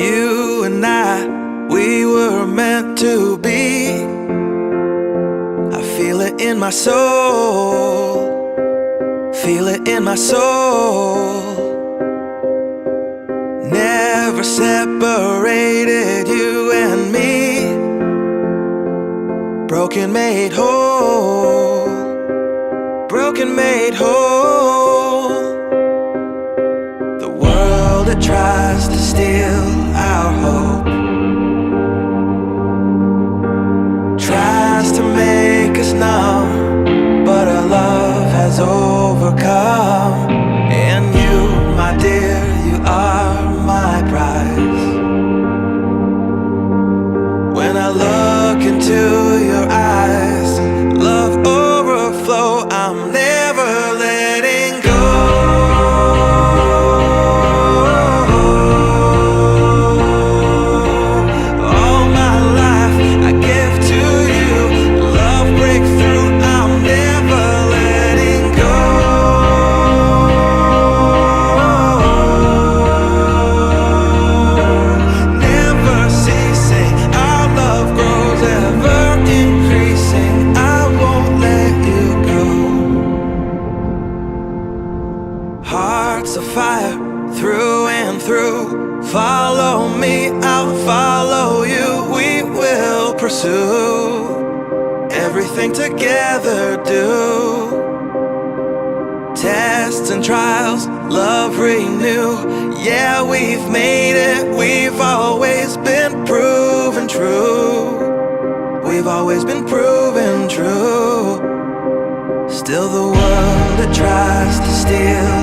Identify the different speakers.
Speaker 1: You and I, we were meant to be. I feel it in my soul, feel it in my soul. Never separated, you and me. Broken made whole, broken made whole. The world that tries to steal our hope tries to make us numb, but our love has overcome. And you, my dear, you are my prize. When I look into your eyes, love overflow, I'm never letting go. All my life I give to you, love breakthrough, I'm never letting go. Never ceasing, our love grows ever increasing, I won't let you go. Hearts of fire through and through, follow me, I'll follow you. We will pursue everything together, do tests and trials, love renew. Yeah, we've made it, we've always been proven true. We've always been proven true. Still the world that tries to steal